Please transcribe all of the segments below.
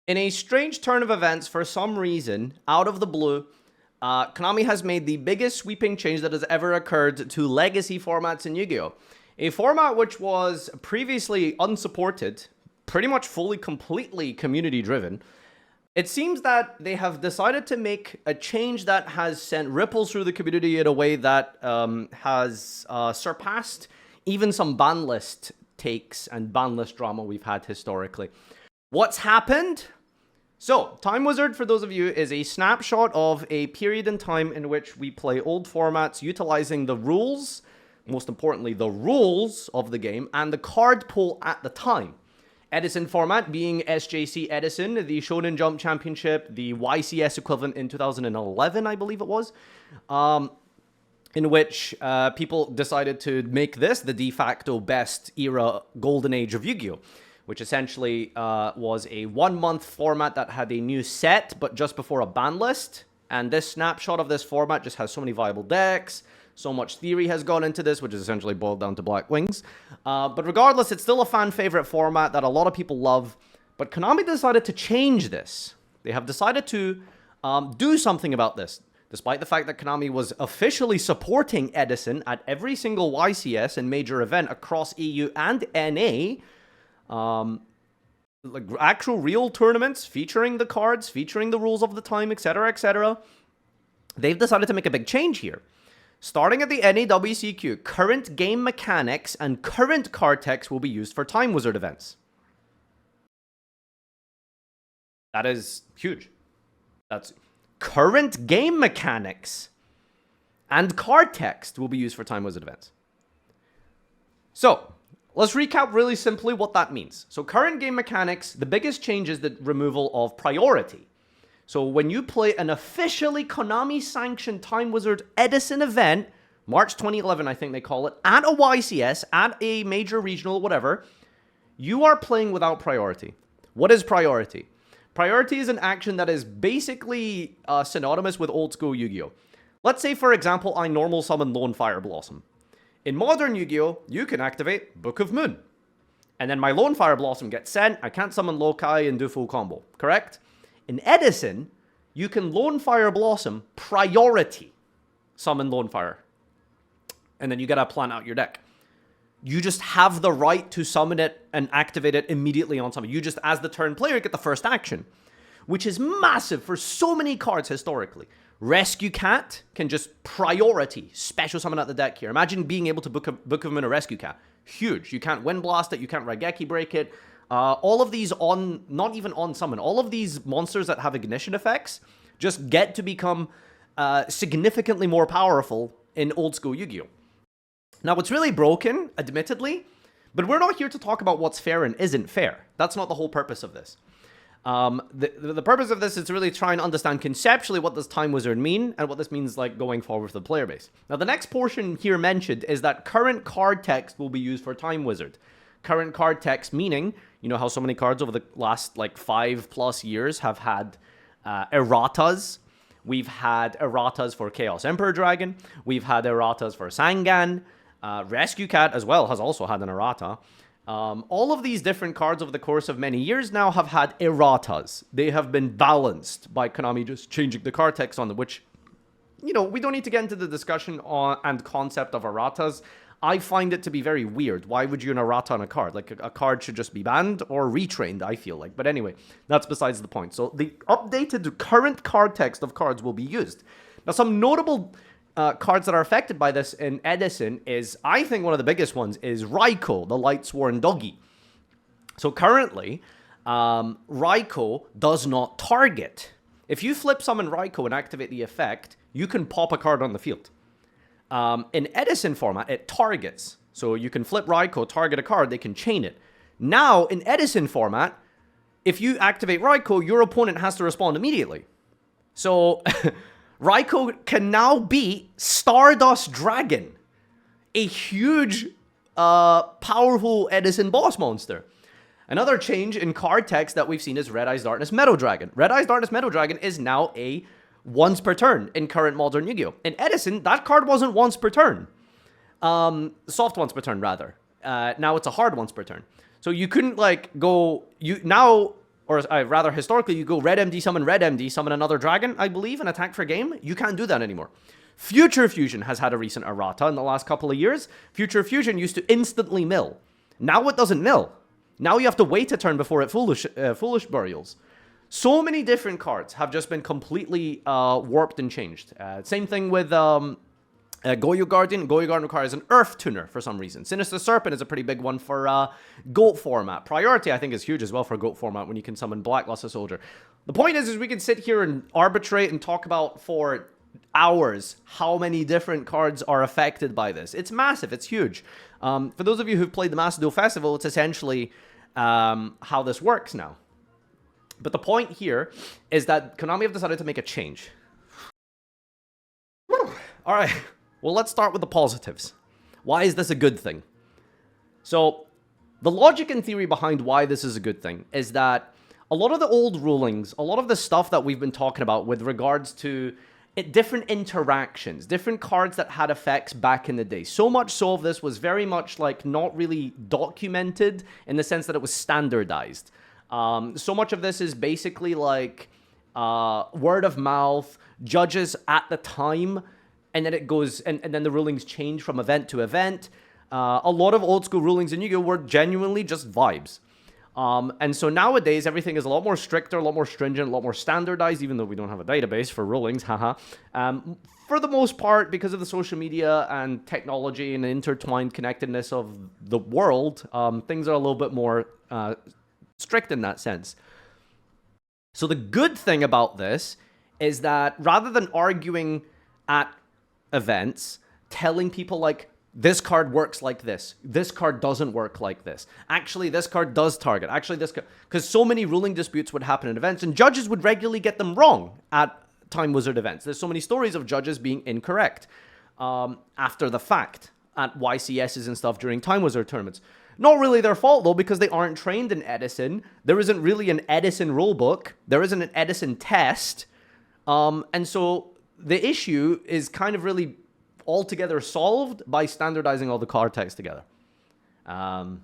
In a strange turn of events, for some reason, out of the blue, Konami has made the biggest sweeping change that has ever occurred to legacy formats in Yu-Gi-Oh! A format which was previously unsupported, pretty much fully, completely community-driven. It seems that they have decided to make a change that has sent ripples through the community in a way that has surpassed even some ban list takes and ban list drama we've had historically. What's happened? So, Time Wizard, for those of you, is a snapshot of a period in time in which we play old formats utilizing the rules, most importantly, the rules of the game, and the card pool at the time. Edison format being SJC Edison, the Shonen Jump Championship, the YCS equivalent in 2011, I believe it was, in which people decided to make this the de facto best era golden age of Yu-Gi-Oh!, which essentially was a 1-month format that had a new set, but just before a ban list. And this snapshot of this format just has so many viable decks. So much theory has gone into this, which is essentially boiled down to Black Wings. But regardless, it's still a fan favorite format that a lot of people love. But Konami decided to change this. They have decided to do something about this. Despite the fact that Konami was officially supporting Edison at every single YCS and major event across EU and NA, like actual real tournaments featuring the cards, featuring the rules of the time, etc., etc., they've decided to make a big change here. Starting at the NAWCQ, current game mechanics and current card text will be used for Time Wizard events. That is huge. That's current game mechanics and card text will be used for Time Wizard events. So, let's recap really simply what that means. So current game mechanics, the biggest change is the removal of priority. So when you play an officially Konami-sanctioned Time Wizard Edison event, March 2011 I think they call it, at a YCS, at a major regional, whatever, you are playing without priority. What is priority? Priority is an action that is basically synonymous with old school Yu-Gi-Oh! Let's say, for example, I normal summon Lone Fire Blossom. In modern Yu-Gi-Oh!, you can activate Book of Moon. And then my Lone Fire Blossom gets sent, I can't summon Lokai and do full combo, correct? In Edison, you can Lone Fire Blossom priority summon Lone Fire. And then you gotta plan out your deck. You just have the right to summon it and activate it immediately on summon. You just, as the turn player, get the first action, which is massive for so many cards historically. Rescue Cat can just priority special summon out the deck here. Imagine being able to book of Moon a Rescue Cat. Huge. You can't Wind Blast it, you can't Raigeki break it. All of these on, not even on summon, all of these monsters that have ignition effects just get to become significantly more powerful in old school Yu-Gi-Oh! Now, it's really broken, admittedly, but we're not here to talk about what's fair and isn't fair. That's not the whole purpose of this. The purpose of this is to really try and understand conceptually what does Time Wizard mean and what this means like going forward for the player base. Now, the next portion here mentioned is that current card text will be used for Time Wizard. Current card text meaning, you know how so many cards over the last like 5+ years have had erratas. We've had erratas for Chaos Emperor Dragon. We've had erratas for Sangan. Rescue Cat as well has also had an errata. All of these different cards over the course of many years now have had erratas. They have been balanced by Konami just changing the card text on them, which, you know, we don't need to get into the discussion on and concept of erratas. I find it to be very weird. Why would you an errata on a card? Like, a card should just be banned or retrained, I feel like. But anyway, that's besides the point. So the updated current card text of cards will be used. Now, some notable cards that are affected by this in Edison is, I think one of the biggest ones is Raikou, the Lightsworn Doggy. So currently, Raikou does not target. If you flip summon Raikou and activate the effect, you can pop a card on the field. In Edison format, it targets. So you can flip Raikou, target a card, they can chain it. Now, in Edison format, if you activate Raikou, your opponent has to respond immediately. So Raikou can now beat Stardust Dragon, a huge, powerful Edison boss monster. Another change in card text that we've seen is Red Eyes Darkness Meadow Dragon. Red Eyes Darkness Meadow Dragon is now a once per turn in current modern Yu-Gi-Oh! In Edison, that card wasn't once per turn. Soft once per turn, rather. Now it's a hard once per turn. So you couldn't, like, go... Now, or rather historically, you go red MD, summon another dragon, I believe, and attack for game. You can't do that anymore. Future Fusion has had a recent errata in the last couple of years. Future Fusion used to instantly mill. Now it doesn't mill. Now you have to wait a turn before it foolish burials. So many different cards have just been completely warped and changed. Same thing with Goyo Guardian. Goyo Guardian requires an Earth Tuner for some reason. Sinister Serpent is a pretty big one for GOAT format. Priority, I think, is huge as well for GOAT format when you can summon Blackluster Soldier. The point is we can sit here and arbitrate and talk about for hours how many different cards are affected by this. It's massive. It's huge. For those of you who've played the Master Duel Festival, it's essentially how this works now. But the point here is that Konami have decided to make a change. All right. Well, let's start with the positives. Why is this a good thing? So, the logic and theory behind why this is a good thing is that a lot of the old rulings, a lot of the stuff that we've been talking about with regards to different interactions, different cards that had effects back in the day. So much so of this was very much like not really documented in the sense that it was standardized. So much of this is basically like word of mouth, judges at the time, and then it goes, and then the rulings change from event to event. A lot of old school rulings in Yu-Gi-Oh! Were genuinely just vibes. And so nowadays, everything is a lot more stricter, a lot more stringent, a lot more standardized, even though we don't have a database for rulings, haha. For the most part, because of the social media and technology and the intertwined connectedness of the world, things are a little bit more strict in that sense. So the good thing about this is that rather than arguing at events, telling people like, this card works like this card doesn't work like this, actually this card does target, actually this card, because so many ruling disputes would happen at events and judges would regularly get them wrong at Time Wizard events. There's so many stories of judges being incorrect after the fact at YCSs and stuff during Time Wizard tournaments. Not really their fault, though, because they aren't trained in Edison. There isn't really an Edison rulebook. There isn't an Edison test. And so the issue is kind of really altogether solved by standardizing all the card text together. Yeah,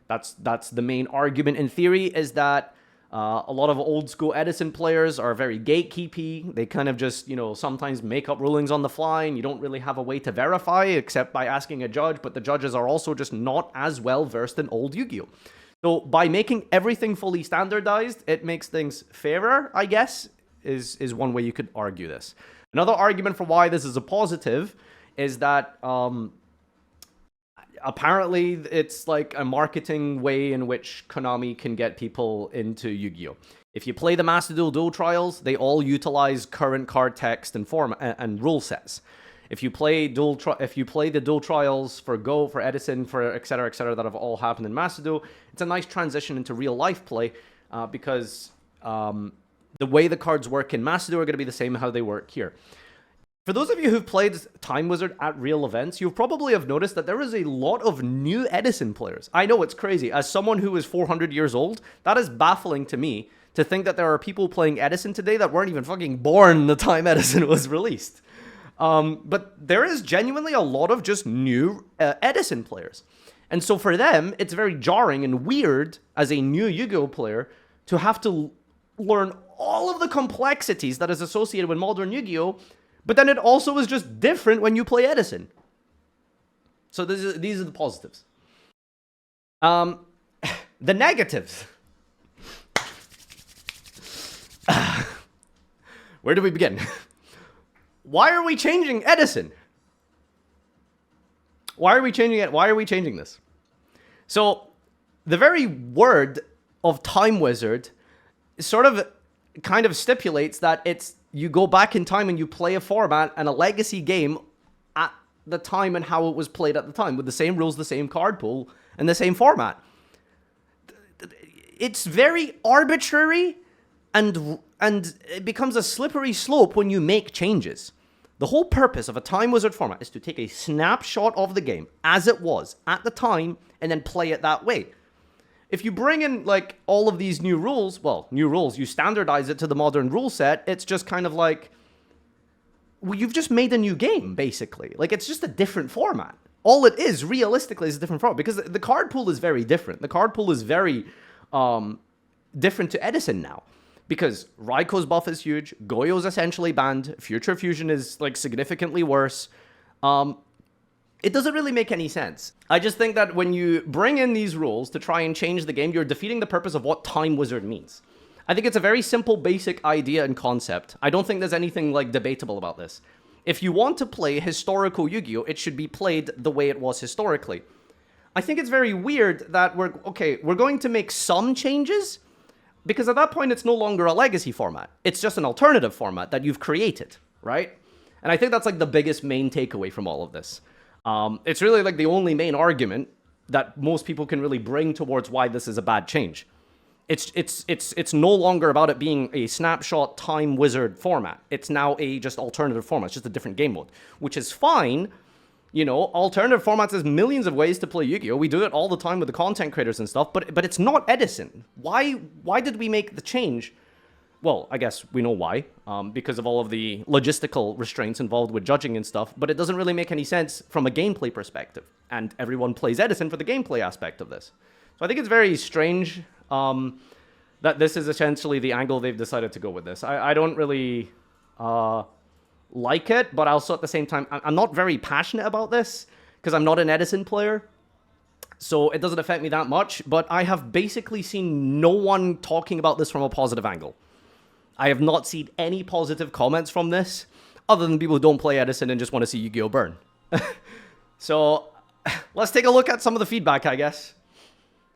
that's the main argument in theory, is that a lot of old school Edison players are very gatekeepy. They kind of just, sometimes make up rulings on the fly, and you don't really have a way to verify except by asking a judge, but the judges are also just not as well versed in old Yu-Gi-Oh! So by making everything fully standardized, it makes things fairer, I guess, is one way you could argue this. Another argument for why this is a positive is that apparently it's like a marketing way in which Konami can get people into Yu-Gi-Oh! If you play the Master Duel Trials, they all utilize current card text and and rule sets. If you play the Duel Trials for Go, for Edison, for etc., that have all happened in Master Duel, it's a nice transition into real life play because the way the cards work in Master Duel are going to be the same how they work here. For those of you who've played Time Wizard at real events, you probably have noticed that there is a lot of new Edison players. I know, it's crazy. As someone who is 400 years old, that is baffling to me to think that there are people playing Edison today that weren't even fucking born the time Edison was released. But there is genuinely a lot of just new Edison players. And so for them, it's very jarring and weird as a new Yu-Gi-Oh! Player to have to learn all of the complexities that is associated with modern Yu-Gi-Oh! But then it also is just different when you play Edison. So these are the positives. The negatives. Where do we begin? Why are we changing Edison? Why are we changing it? Why are we changing this? So the very word of Time Wizard sort of kind of stipulates that it's you go back in time and you play a format and a legacy game at the time and how it was played at the time with the same rules, the same card pool, and the same format. It's very arbitrary and it becomes a slippery slope when you make changes. The whole purpose of a Time Wizard format is to take a snapshot of the game as it was at the time and then play it that way. If you bring in, like, all of these new rules, you standardize it to the modern rule set, it's just kind of like, well, you've just made a new game, basically. Like, it's just a different format. All it is, realistically, is a different format, because the card pool is very different. The card pool is very different to Edison now. Because Raiko's buff is huge, Goyo's essentially banned, Future Fusion is like significantly worse. It doesn't really make any sense. I just think that when you bring in these rules to try and change the game, you're defeating the purpose of what Time Wizard means. I think it's a very simple, basic idea and concept. I don't think there's anything like debatable about this. If you want to play historical Yu-Gi-Oh, it should be played the way it was historically. I think it's very weird that we're going to make some changes, because at that point, it's no longer a legacy format. It's just an alternative format that you've created, right? And I think that's like the biggest main takeaway from all of this. It's really like the only main argument that most people can really bring towards why this is a bad change. It's no longer about it being a snapshot Time Wizard format. It's now a just alternative format. It's just a different game mode, which is fine. You know, alternative formats, there's millions of ways to play Yu-Gi-Oh! We do it all the time with the content creators and stuff, but it's not Edison. Why did we make the change? Well, I guess we know why, because of all of the logistical restraints involved with judging and stuff, but it doesn't really make any sense from a gameplay perspective, and everyone plays Edison for the gameplay aspect of this. So I think it's very strange that this is essentially the angle they've decided to go with this. I don't really like it, but also at the same time, I'm not very passionate about this because I'm not an Edison player, so it doesn't affect me that much, but I have basically seen no one talking about this from a positive angle. I have not seen any positive comments from this, other than people who don't play Edison and just want to see Yu-Gi-Oh! Burn. So, let's take a look at some of the feedback, I guess.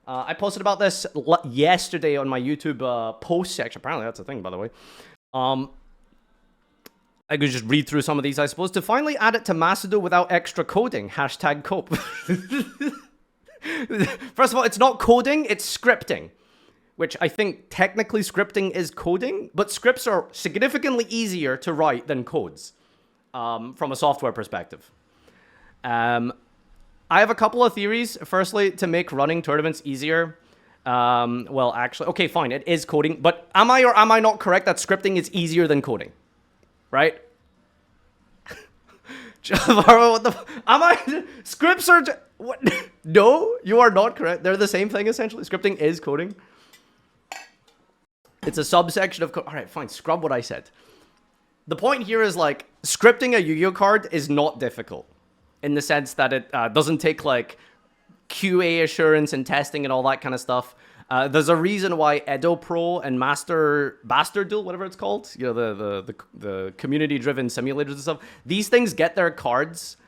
I posted about this yesterday on my YouTube post section. Apparently that's a thing, by the way. I could just read through some of these, I suppose. To finally add it to Macedo without extra coding. Hashtag cope. First of all, it's not coding, it's scripting. Which I think technically scripting is coding, but scripts are significantly easier to write than codes from a software perspective. I have a couple of theories. Firstly, to make running tournaments easier. Well, actually, okay, fine, it is coding, but am I or am I not correct that scripting is easier than coding? Right? What the am I? Scripts are... What? No, you are not correct. They're the same thing, essentially. Scripting is coding. It's a subsection of code. All right, fine. Scrub what I said. The point here is, like, scripting a Yu-Gi-Oh card is not difficult. In the sense that it doesn't take, like, QA assurance and testing and all that kind of stuff. There's a reason why Edo Pro and Bastard Duel, whatever it's called, you know, the community-driven simulators and stuff, these things get their cards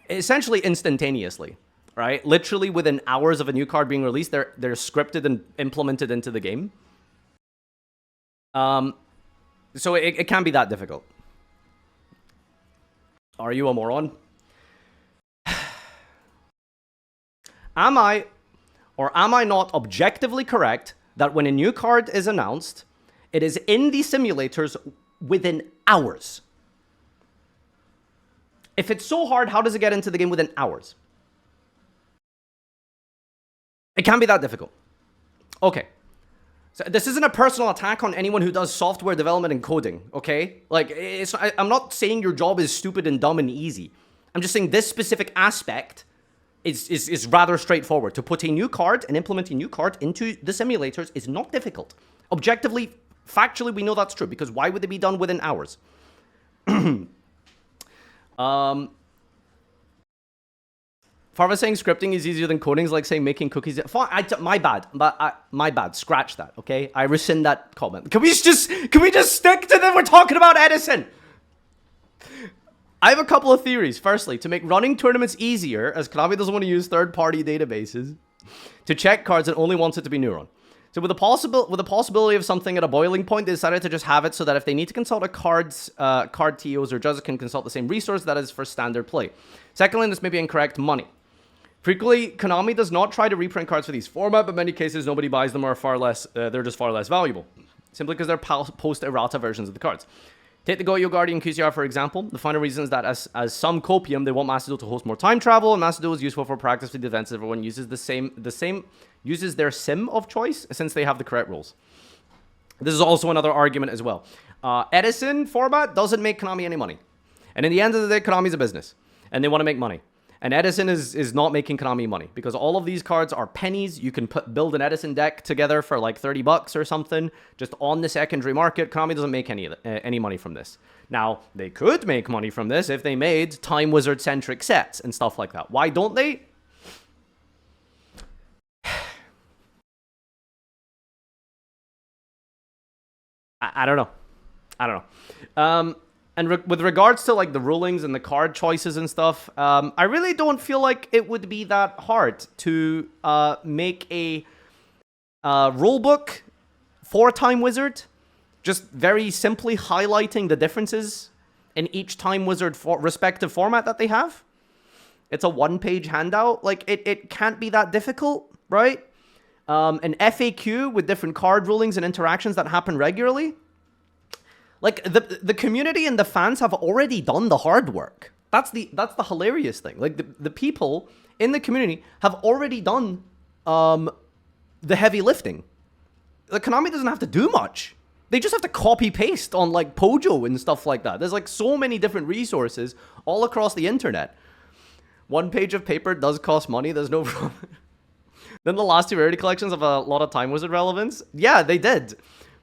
essentially instantaneously, right? Literally within hours of a new card being released, they're scripted and implemented into the game. So it can be that difficult. Are you a moron? Am I or am I not objectively correct that when a new card is announced, it is in the simulators within hours? If it's so hard, how does it get into the game within hours? It can't be that difficult. Okay. So this isn't a personal attack on anyone who does software development and coding, okay? Like, I'm not saying your job is stupid and dumb and easy. I'm just saying this specific aspect is rather straightforward. To put a new card and implement a new card into the simulators is not difficult. Objectively, factually, we know that's true, because why would it be done within hours? Farfa saying scripting is easier than coding is like saying making cookies. My bad. My bad. Scratch that, okay? I rescind that comment. Can we just stick to that? We're talking about Edison. I have a couple of theories. Firstly, to make running tournaments easier, as Konami doesn't want to use third-party databases to check cards and only wants it to be Neuron. So with the possibility of something at a boiling point, they decided to just have it so that if they need to consult a card TOs or judges can consult the same resource that is for standard play. Secondly, this may be incorrect, money. Frequently, Konami does not try to reprint cards for these format, but in many cases, nobody buys them or they're just far less valuable. Simply because they're post-errata versions of the cards. Take the Goyo Guardian QCR, for example. The final reason is that as some copium, they want Macedo to host more time travel, and Macedo is useful for practice for defense. Everyone uses uses their sim of choice since they have the correct rules. This is also another argument as well. Edison format doesn't make Konami any money. And in the end of the day, Konami's a business. And they want to make money. And Edison is not making Konami money because all of these cards are pennies. You can build an Edison deck together for like $30 or something just on the secondary market. Konami doesn't make any money from this. Now, they could make money from this if they made Time Wizard-centric sets and stuff like that. Why don't they? I don't know. I don't know. And with regards to like the rulings and the card choices and stuff, I really don't feel like it would be that hard to make a rule book for Time Wizard, just very simply highlighting the differences in each Time Wizard respective format that they have. It's a one-page handout. Like, it can't be that difficult, right? An FAQ with different card rulings and interactions that happen regularly. Like, the community and the fans have already done the hard work. That's the hilarious thing. Like, the people in the community have already done the heavy lifting. Like, Konami doesn't have to do much. They just have to copy-paste on, like, Pojo and stuff like that. There's, like, so many different resources all across the internet. One page of paper does cost money. There's no problem. Then the last two rarity collections have a lot of Time Wizard relevance. Yeah, they did.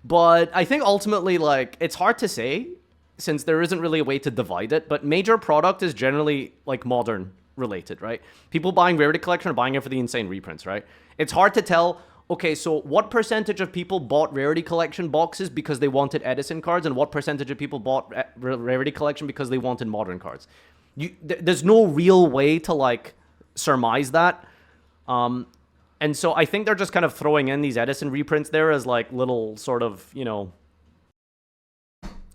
But I think ultimately, like, it's hard to say since there isn't really a way to divide it. But major product is generally, like, modern related, right? People buying rarity collection are buying it for the insane reprints, right? It's hard to tell, okay, so what percentage of people bought rarity collection boxes because they wanted Edison cards, and what percentage of people bought rarity collection because they wanted modern cards? There's no real way to, like, surmise that. And so I think they're just kind of throwing in these Edison reprints there as, like, little sort of, you know,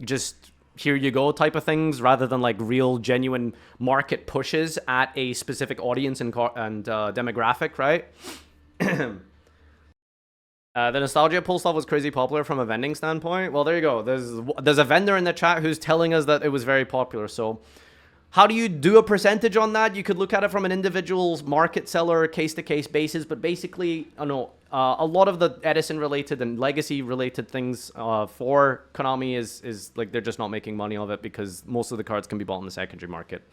just here you go type of things, rather than, like, real genuine market pushes at a specific audience and demographic, right? The Nostalgia Pull stuff was crazy popular from a vending standpoint. Well, there you go. There's a vendor in the chat who's telling us that it was very popular, so... How do you do a percentage on that? You could look at it from an individual market seller, case-to-case basis, but basically, I know a lot of the Edison-related and Legacy-related things for Konami is like they're just not making money of it because most of the cards can be bought in the secondary market.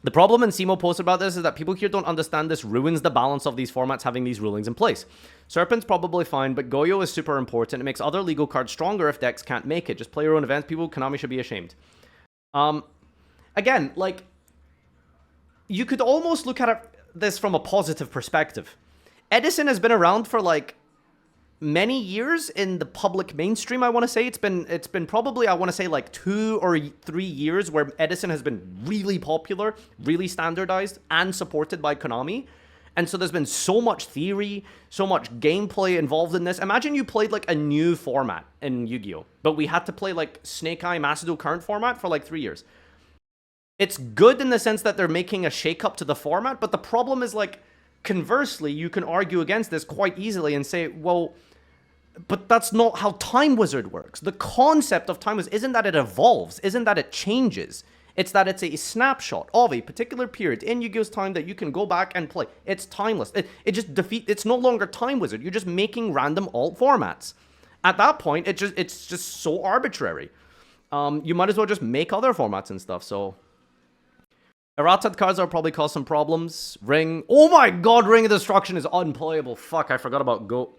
The problem, and Simo posted about this, is that people here don't understand this ruins the balance of these formats having these rulings in place. Serpent's probably fine, but Goyo is super important. It makes other legal cards stronger if decks can't make it. Just play your own events. People, Konami should be ashamed. Again, like, you could almost look at this from a positive perspective. Edison has been around for, like, many years in the public mainstream, I want to say. It's been probably, I want to say, like, 2 or 3 years where Edison has been really popular, really standardized, and supported by Konami. And so there's been so much theory, so much gameplay involved in this. Imagine you played, like, a new format in Yu-Gi-Oh! But we had to play, like, Snake Eye Macedo current format for, like, 3 years. It's good in the sense that they're making a shake-up to the format, but the problem is, like, conversely, you can argue against this quite easily and say, well, but that's not how Time Wizard works. The concept of Time Wizard isn't that it evolves, isn't that it changes. It's that it's a snapshot of a particular period in Yu-Gi-Oh's time that you can go back and play. It's timeless. It's no longer Time Wizard. You're just making random alt formats. At that point, it's just so arbitrary. You might as well just make other formats and stuff, so... Erratas cards are probably cause some problems. Ring. Oh my god, Ring of Destruction is unplayable. Fuck, I forgot about GOAT.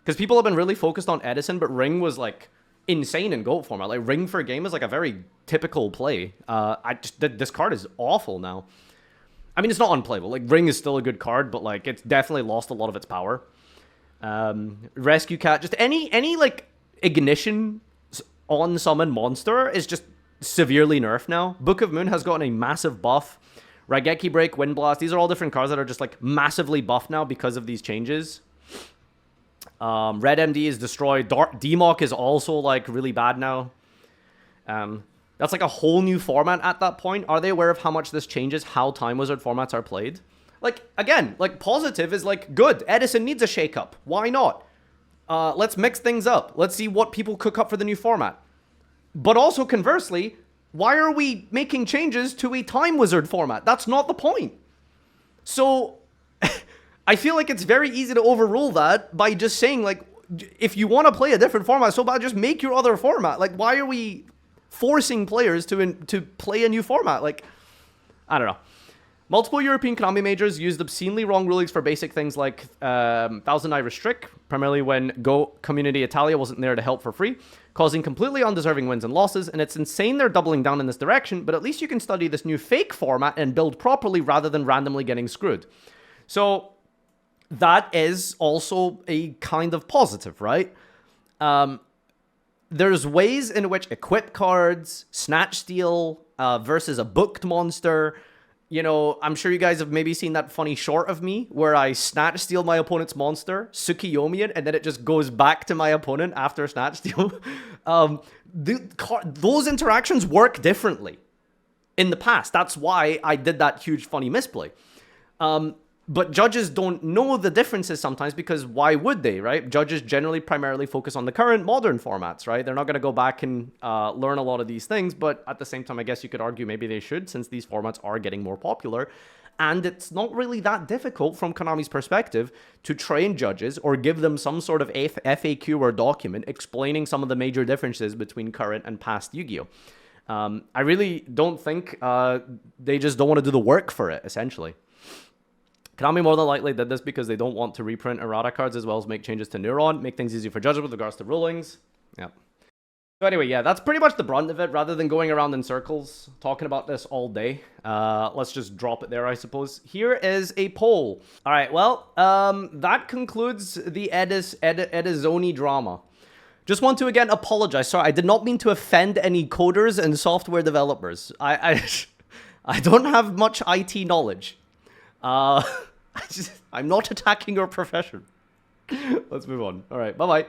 Because people have been really focused on Edison, but Ring was, like, insane in GOAT format. Like, Ring for a game is, like, a very typical play. This card is awful now. I mean, it's not unplayable. Like, Ring is still a good card, but, like, it's definitely lost a lot of its power. Rescue Cat. Just any like, ignition on summon monster is just... severely nerfed now. Book of Moon has gotten a massive buff. Raigeki Break, Wind Blast, these are all different cards that are just, like, massively buffed now because of these changes. Red MD is destroyed. DMOC is also, like, really bad now. That's, like, a whole new format at that point. Are they aware of how much this changes how Time Wizard formats are played? Like, again, like, positive is, like, good. Edison needs a shake-up. Why not? Let's mix things up. Let's see what people cook up for the new format. But also, conversely, why are we making changes to a Time Wizard format? That's not the point. So, I feel like it's very easy to overrule that by just saying, like, if you want to play a different format, so bad, just make your other format. Like, why are we forcing players to play a new format? Like, I don't know. Multiple European Konami majors used obscenely wrong rulings for basic things like Thousand Eye Restrict, primarily when Go Community Italia wasn't there to help for free, causing completely undeserving wins and losses, and it's insane they're doubling down in this direction, but at least you can study this new fake format and build properly rather than randomly getting screwed. So that is also a kind of positive, right? There's ways in which equip cards, snatch steal versus a booked monster. You know, I'm sure you guys have maybe seen that funny short of me where I snatch steal my opponent's monster, Tsukiyomi it, and then it just goes back to my opponent after snatch steal. Those interactions work differently in the past. That's why I did that huge funny misplay. But judges don't know the differences sometimes because why would they, right? Judges generally primarily focus on the current modern formats, right? They're not going to go back and learn a lot of these things, but at the same time, I guess you could argue maybe they should since these formats are getting more popular. And it's not really that difficult from Konami's perspective to train judges or give them some sort of FAQ or document explaining some of the major differences between current and past Yu-Gi-Oh! I really don't think they just don't want to do the work for it, essentially. Konami more than likely did this because they don't want to reprint errata cards as well as make changes to Neuron, make things easier for judges with regards to rulings. Yeah. So anyway, yeah, that's pretty much the brunt of it. Rather than going around in circles talking about this all day, let's just drop it there, I suppose. Here is a poll. All right, well, that concludes the Edisoni drama. Just want to again apologize. Sorry, I did not mean to offend any coders and software developers. I don't have much IT knowledge. I'm not attacking your profession. Let's move on. All right, bye-bye.